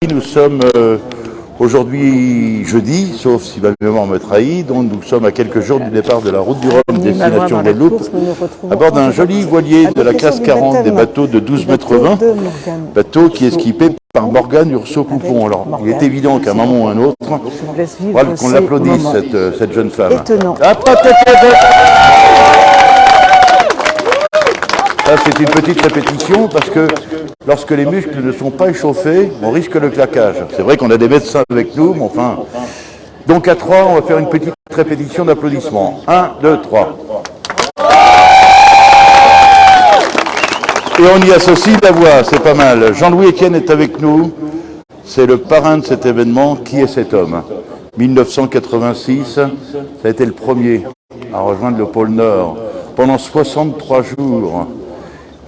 Nous sommes aujourd'hui jeudi, sauf si ma mémoire me trahit, donc nous sommes à quelques jours du départ de la route du Rhum, destination Guadeloupe, à bord d'un joli voilier de la classe 40 des bateaux de 12 mètres 20, bateau qui est équipé par Morgane Urso-Poupon. Alors, il est évident qu'à un moment ou à un autre, voilà, qu'on l'applaudisse, cette jeune femme. Ça, c'est une petite répétition parce que lorsque les muscles ne sont pas échauffés, on risque le claquage. C'est vrai qu'on a des médecins avec nous, mais enfin... Donc à 3, on va faire une petite répétition d'applaudissements. 1, 2, 3. Et on y associe la voix, c'est pas mal. Jean-Louis Etienne est avec nous. C'est le parrain de cet événement. Qui est cet homme ? 1986, ça a été le premier à rejoindre le pôle Nord. Pendant 63 jours,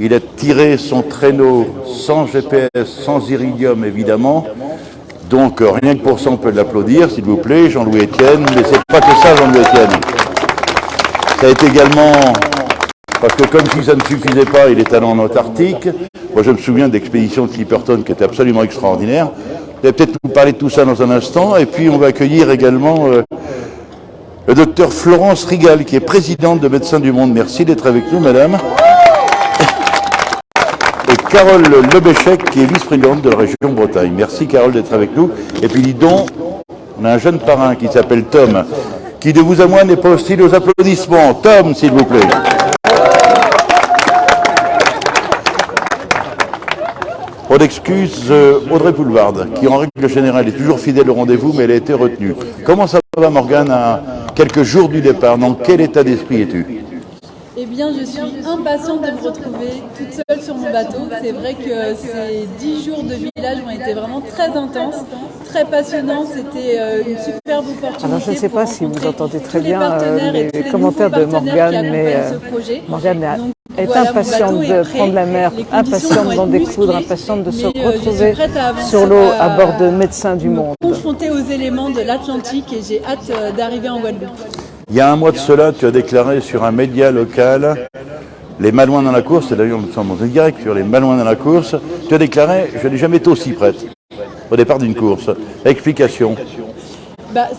il a tiré son traîneau sans GPS, sans iridium évidemment. Donc rien que pour ça on peut l'applaudir, s'il vous plaît, Jean-Louis Etienne. Mais c'est pas que ça, Jean-Louis Etienne. Ça a été également, parce que comme si ça ne suffisait pas, il est allé en Antarctique. Moi je me souviens d'expéditions de Clipperton qui étaient absolument extraordinaires. Vous allez peut-être nous parler de tout ça dans un instant. Et puis on va accueillir également le docteur Florence Rigal, qui est présidente de Médecins du Monde. Merci d'être avec nous, madame. Et Carole Lebéchec, qui est vice-présidente de la région Bretagne. Merci, Carole, d'être avec nous. Et puis, dis donc, on a un jeune parrain qui s'appelle Tom, qui de vous à moi n'est pas hostile aux applaudissements. Tom, s'il vous plaît. On excuse Audrey Poulvard, qui en règle générale est toujours fidèle au rendez-vous, mais elle a été retenue. Comment ça va, Morgane, à quelques jours du départ? Dans quel état d'esprit es-tu? Eh bien, je suis impatiente de me retrouver toute seule sur mon bateau. C'est vrai que ces 10 jours de village ont été vraiment très intenses, très passionnants. C'était une superbe opportunité. Alors, je ne sais pas si vous entendez très bien les commentaires de Morgane, mais Morgane est impatiente de prendre la mer, impatiente d'en découdre, impatiente de se retrouver sur l'eau à bord de Médecins du Monde. Confrontée aux éléments de l'Atlantique et j'ai hâte d'arriver en Guadeloupe. Il y a un mois de cela, tu as déclaré sur un média local, les Malouins dans la course, et d'ailleurs nous sommes en direct sur les Malouins dans la course, tu as déclaré, je n'ai jamais été aussi prête au départ d'une course. Explication.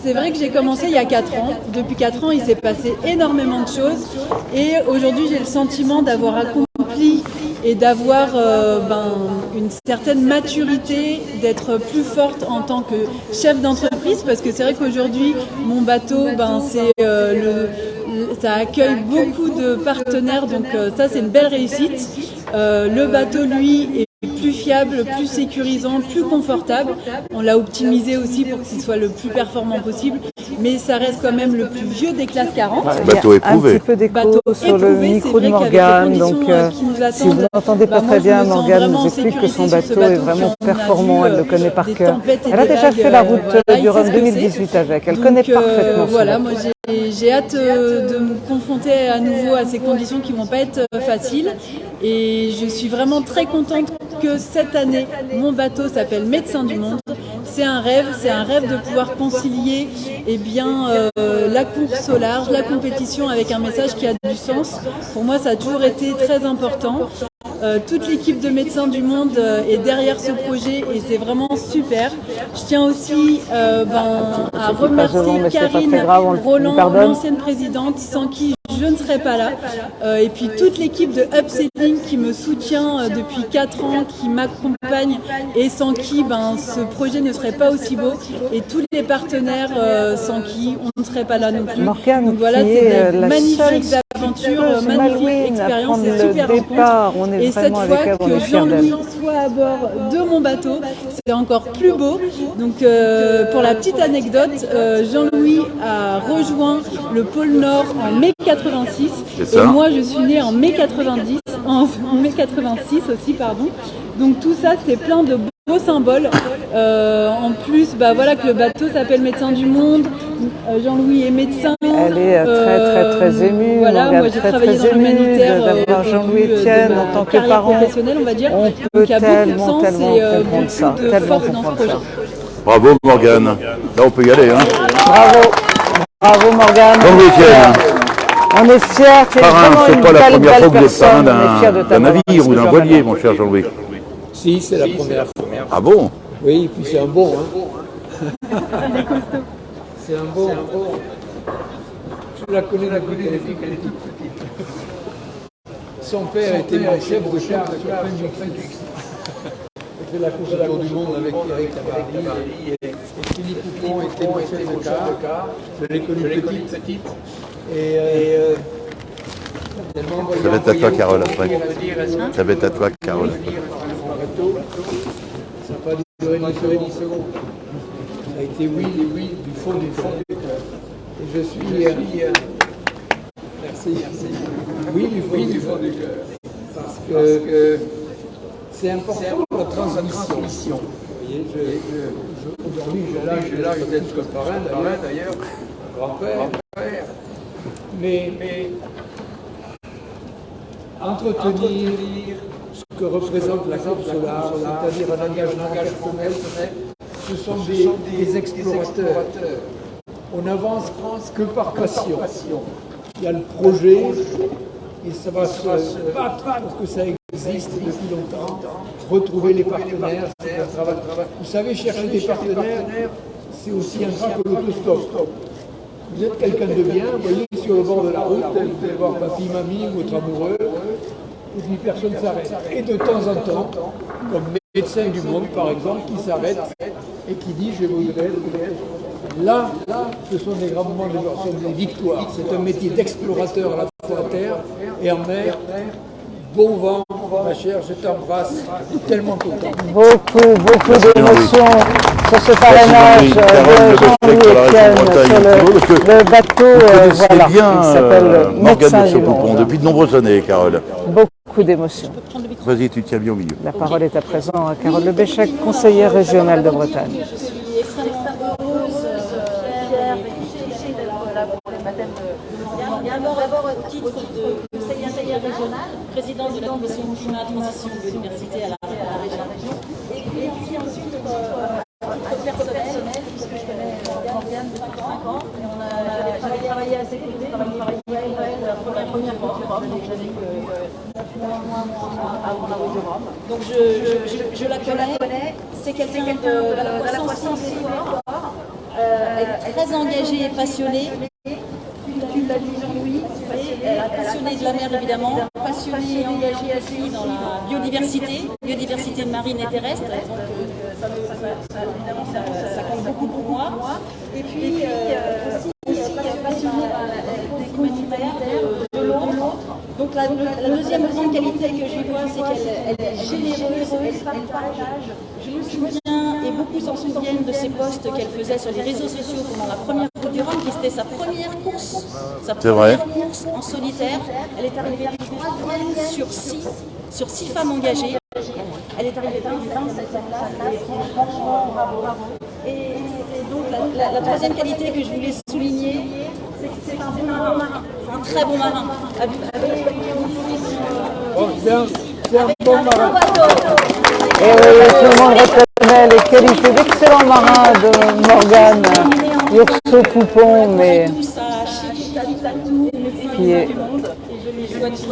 C'est vrai que j'ai commencé il y a 4 ans. Depuis 4 ans, il s'est passé énormément de choses. Et aujourd'hui, j'ai le sentiment d'avoir accompli et d'avoir une certaine maturité, d'être plus forte en tant que chef d'entreprise. Parce que c'est vrai qu'aujourd'hui, mon bateau, ça accueille beaucoup de partenaires. Donc ça, c'est une belle réussite. Le bateau, lui, est plus fiable, plus sécurisant, plus confortable. On l'a optimisé aussi pour qu'il soit le plus performant possible, mais ça reste quand même le plus vieux des classes 40. Bateau éprouvé. Un petit peu d'écho sur le micro de Morgane, donc si vous n'entendez pas très bien, Morgane nous explique que son bateau est vraiment performant, elle le connaît par cœur. Elle a déjà fait la route du Rhum 2018 avec, elle connaît parfaitement. Voilà, moi j'ai hâte de me confronter à nouveau à ces conditions qui ne vont pas être faciles et je suis vraiment très contente que cette année, mon bateau s'appelle Médecins du Monde. C'est un rêve de pouvoir concilier la course au large, la compétition avec un message qui a du sens. Pour moi, ça a toujours été très important. Toute l'équipe de Médecins du Monde est derrière ce projet et c'est vraiment super. Je tiens aussi à remercier Karine Roland, l'ancienne présidente, sans qui je ne serais pas là. Et puis toute l'équipe de Upselling qui me soutient depuis 4 ans, qui m'accompagne et sans qui ce projet ne serait pas aussi beau. Et tous les partenaires sans qui on ne serait pas là non plus. Morgane, donc voilà, c'est magnifique aventure, magnifique expérience, c'est super rencontre. Et cette fois que Jean-Louis soit à bord de mon bateau, c'est encore plus beau. Donc pour la petite anecdote, Jean-Louis a rejoint le pôle Nord en mai 86 et moi je suis née en mai 90, en mai 86 aussi pardon. Donc tout ça c'est plein de beaux symboles. En plus que le bateau s'appelle Médecins du Monde. Jean-Louis est médecin. Elle est très émue. Voilà, moi j'ai travaillé dans l'humanitaire d'avoir Jean-Louis Etienne en tant que parent. Professionnel, on va dire. On peut donc il y a beaucoup de sens et beaucoup de force dans ce projet. Bravo Morgane. Là on peut y aller. Bravo Morgane. Jean-Louis Etienne. On est fiers. Parrain, c'est pas la première fois que vous êtes parrain d'un navire ou d'un voilier, mon cher Jean-Louis. Si, c'est la première fois. Ah bon? Oui, et puis c'est un bon, hein. C'est un bon. Je la connais depuis qu'elle est toute petite. Son père était mon chef de char sur plein de Mexique. J'ai fait la course autour du monde avec Eric Tabarly et Philippe Poupon était mon chef de car. Je l'ai connu petite. Et ça va être à toi, Carole, après. Ça va être à toi, Carole. Ça n'a pas duré 10 secondes. Ça a été oui du fond du cœur. Et je suis... Merci. Oui du fond du cœur. Parce que c'est important la transmission. Vous voyez, aujourd'hui j'ai l'âge d'être le parrain d'ailleurs, grand-père. Mais entretenir ce que représente la course au large, c'est-à-dire un engagement personnel, ce sont des explorateurs. On n'avance que par passion. Il y a le projet et ça va se battre pour que ça existe depuis longtemps. Retrouver les partenaires, c'est un travail. Vous savez, chercher des partenaires, c'est aussi un travail que l'autostop. Vous êtes quelqu'un de bien, vous voyez, sur le bord de la route, vous allez voir papy, mamie ou votre amoureux, et puis personne ne s'arrête. Et de temps en temps, comme médecin du monde par exemple, qui s'arrête et qui dit je voudrais. Là, ce sont des grands moments, ce sont des victoires. C'est un métier d'explorateur à la fois à terre et en mer. Bon vent, ma chère, je t'embrasse. Je suis tellement content. Beaucoup d'émotions sur ce parrainage de Jean-Louis Etienne sur le bateau. Voilà, bien il s'appelle Morgane Urso-Poupon depuis de nombreuses années, Carole. Beaucoup d'émotions. Vas-y, tu tiens bien au milieu. La parole est à présent à Carole Lebéchec, conseillère régionale de Bretagne. Je suis extrêmement heureuse, fière et touchée d'être là pour le baptême de Morgane. D'abord, au titre de conseillère régionale, présidente de la commission climat, transition et biodiversité à la région. Et puis ensuite, titre personnel, puisque je connais Morgane depuis 5 ans. J'avais travaillé à ses côtés, la première fois, j'avais eu 9 mois avant la route de Rome. Donc je la connais, c'est quelqu'un de la fois sensible, elle est très engagée et passionnée. Tu l'as dit Jean-Louis, passionnée de la mer évidemment, passionnée et engagée aussi dans la biodiversité marine et terrestre. Donc évidemment ça compte beaucoup pour moi. Et puis aussi passionnée des humanitaires, de l'autre. Donc la deuxième grande qualité que je vois, c'est qu'elle est généreuse, elle partage. Je me souviens, et beaucoup s'en souviennent, de ces posts qu'elle faisait sur les réseaux sociaux pendant la première Route du Rhum, qui était sa première course en solitaire. Elle est arrivée 3e sur 6 femmes engagées. Elle est arrivée 27e de cette place, et franchement, bravo. Et donc la troisième qualité que je voulais souligner, c'est que c'est un bon marin, un très bon marin. C'est un bon marin. Et oui, tout le monde reconnaît les qualités d'excellent marin de Morgane Urso-Poupon, mais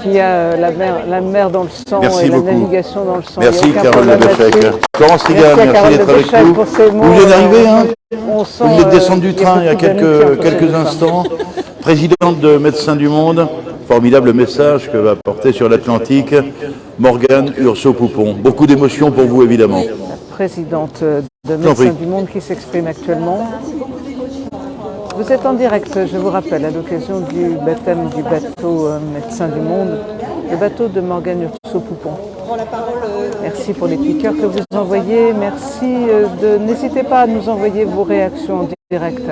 qui a la mer dans le sang. Merci et beaucoup. La navigation dans le sang. Merci Carole Lebéchec. Florence Rigal, merci d'être avec nous. Vous venez d'arriver, hein? Vous êtes descendu du train il y a quelques instants. Présidente de Médecins du Monde, formidable message que va porter sur l'Atlantique Morgane Urso-Poupon. Beaucoup d'émotions pour vous évidemment. La présidente de Médecins du Monde qui s'exprime actuellement. Vous êtes en direct, je vous rappelle, à l'occasion du baptême du bateau Médecins du Monde, le bateau de Morgane Urso-Poupon. Merci pour les petits cœurs que vous envoyez. Merci n'hésitez pas à nous envoyer vos réactions en direct.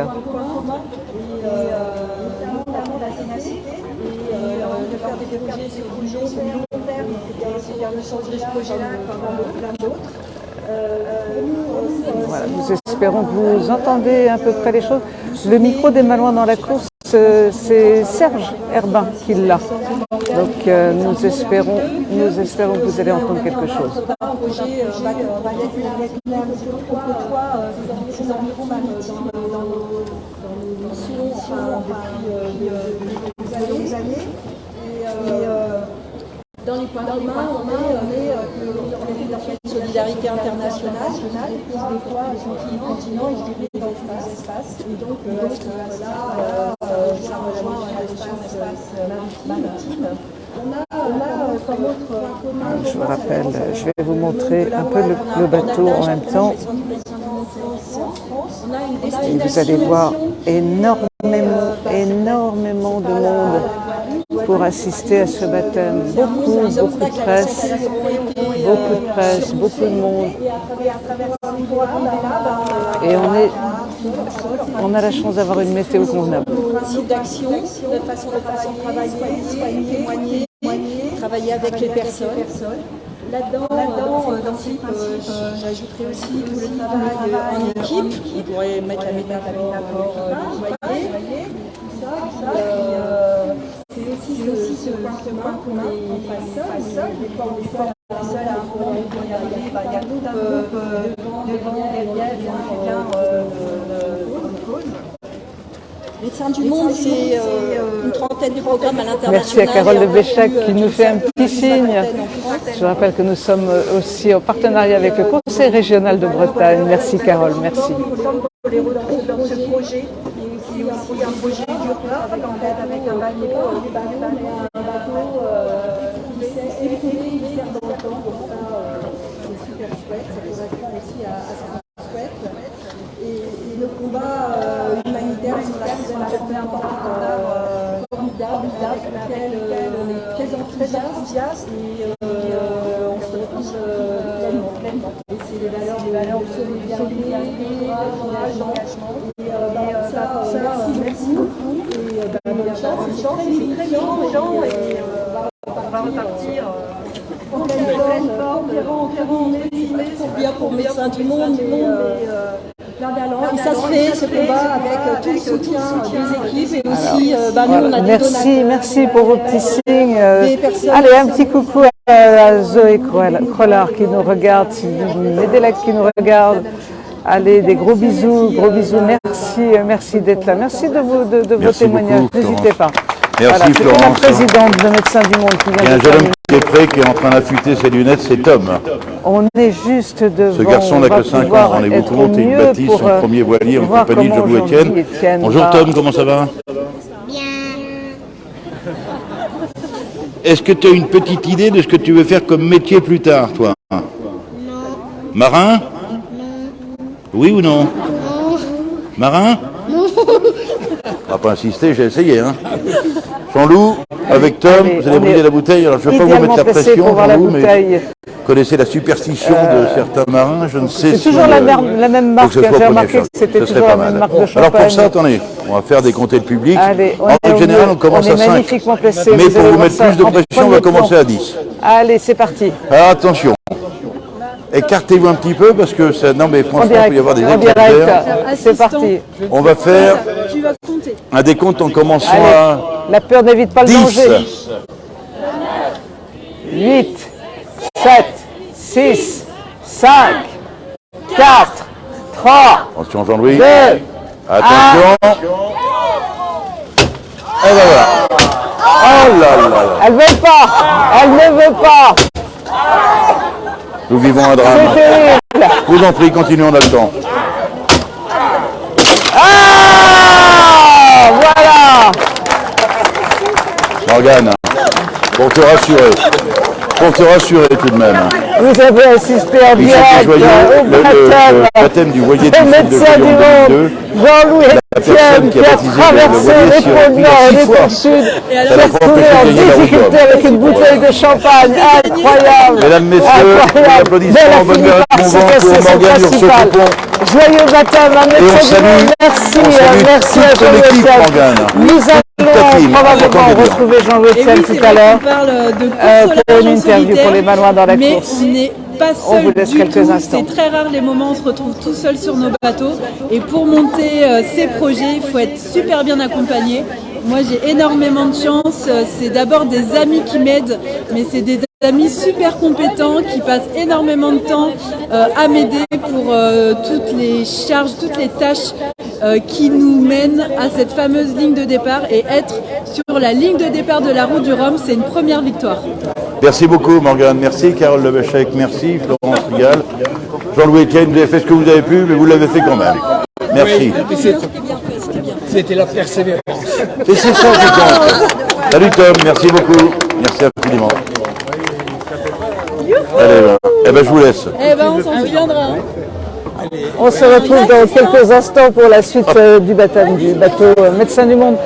Voilà, nous espérons que vous entendez à peu près les choses. Le micro des Malouins dans la course, c'est Serge Herbin qui l'a. Donc nous espérons que vous allez entendre quelque chose. Dans les points communs, on est solidarité internationale, des fois continent, je dirais dans tous les espaces. Et donc là, ça rejoint l'espace maritime. On a comme autre... Je vous rappelle, je vais vous montrer un peu le bateau en même temps. Et vous allez voir énormément de monde pour assister à ce baptême. Beaucoup de presse, beaucoup de monde. Et on a la chance d'avoir une météo convenable. Principe d'action, de façon de travailler, témoigner, travailler avec les personnes. Là-dedans, j'ajouterai aussi tout le travail en équipe. On pourrait mettre la métaphore du loyer. C'est aussi ce point commun qu'on passe seul. Des fois, on est seul à un moment, il y a tout un groupe devant, derrière, une cause. Médecins du Monde, c'est une trentaine de programmes à l'international. Merci à Carole de Béchac qui nous fait un petit signe. Je rappelle que nous sommes aussi en partenariat avec le Conseil régional de Bretagne. Merci Carole, merci. Pour les retrouver dans ce projet, qui est aussi un projet d'urbain, avec un bateau qui sert dans le temps, donc ça c'est super chouette, ça correspond aussi à ce qu'on souhaite. Et le combat humanitaire sur la formidable, avec laquelle on est très enthousiaste et on se retrouve pleinement. Et c'est des valeurs de solidarité, d'engagement. Et ça, merci beaucoup. Et bonne chance, c'est très grand et on va repartir en pleine forme, bien pour Médecins du Monde. Et ça se fait, ce combat, avec tout le soutien des équipes et aussi, nous, on a des donateurs. Merci pour vos petits signes. Allez, un petit coucou à Zoé Crollard qui nous regarde, Médélec qui nous regarde. Allez, des gros bisous, merci d'être là. Merci de vos témoignages, n'hésitez pas. Merci voilà, Florence. La présidente de Médecins du Monde qui vient. Il y a un jeune homme qui est prêt, qui est en train d'affûter ses lunettes, c'est Tom. On est juste devant. Ce garçon n'a que 5 ans, rendez-vous compte, et il bâtit son premier voilier en compagnie de Jean-Louis Etienne. Bonjour Tom, comment ça va? Bien. Est-ce que tu as une petite idée de ce que tu veux faire comme métier plus tard, toi? Non. Marin? Non. Oui ou non? Non. Marin? Non. On va pas insister, j'ai essayé. Hein. Jean-Loup, avec Tom, allez, vous allez brûler la bouteille. Alors je ne vais pas vous mettre la pression, Jean-Loup, mais vous connaissez la superstition de certains marins. Je ne sais c'est toujours la même marque. J'ai remarqué que c'était toujours la même marque de champagne. Alors pour ça, attendez, on va faire décompter le public. Allez, en règle générale, on commence à 5. Mais pour vous mettre plus de pression, on va commencer à 10. Allez, c'est parti. Alors attention. Écartez-vous un petit peu parce que ça, non mais franchement il peut y avoir des écarteurs. C'est parti. On va faire Tu vas compter. un décompte en commençant Allez. à La peur n'évite pas le 10. danger. 8, 7, 6, 5, 4, 3, Attention Jean-Louis. 2, Attention. Et ben voilà. Oh là là là. Elle veut pas. Elle ne veut pas. Nous vivons un drame. C'est terrible. Vous en prie, continuons, on a le temps. Ah, voilà. Morgane, pour te rassurer tout de même. Vous avez assisté en Il direct s'était joyeux, le baptême du voilier du médecin du monde, Jean-Louis Etienne, qui a traversé les pôles Nord et les pôles Sud, s'est retrouvé en difficulté avec une bouteille de champagne. Incroyable. Mesdames, messieurs, applaudissements, bonne mère de mon vent pour Morgane Urso-Coupon. Joyeux baptême à Médecins du Monde. Merci à Jean-Louis Etienne. Nous allons probablement retrouver Jean-Louis Etienne tout à l'heure pour une interview pour les Manoirs dans la course. On n'est pas On vous seul laisse du quelques tout. instants. C'est très rare les moments où on se retrouve tout seul sur nos bateaux. Et pour monter ces projets, il faut être super bien accompagné. Moi, j'ai énormément de chance. C'est d'abord des amis qui m'aident, mais c'est des amis super compétents qui passent énormément de temps à m'aider pour toutes les charges, toutes les tâches qui nous mènent à cette fameuse ligne de départ. Et être sur la ligne de départ de la route du Rhum, c'est une première victoire. Merci beaucoup Morgane, merci Carole Lebéchec, merci Florence Rigal. Jean-Louis Etienne, vous avez fait ce que vous avez pu, mais vous l'avez fait quand même. Merci. Oui, c'était la persévérance. Et c'est ça qui compte. Salut Tom, merci beaucoup. Merci infiniment. Allez, je vous laisse. On s'en souviendra. On se retrouve dans quelques instants pour la suite du baptême du bateau Médecins du Monde.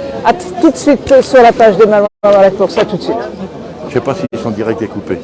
Tout de suite sur la page de Maman dans la course, à tout de suite. Je ne sais pas si son direct est coupé.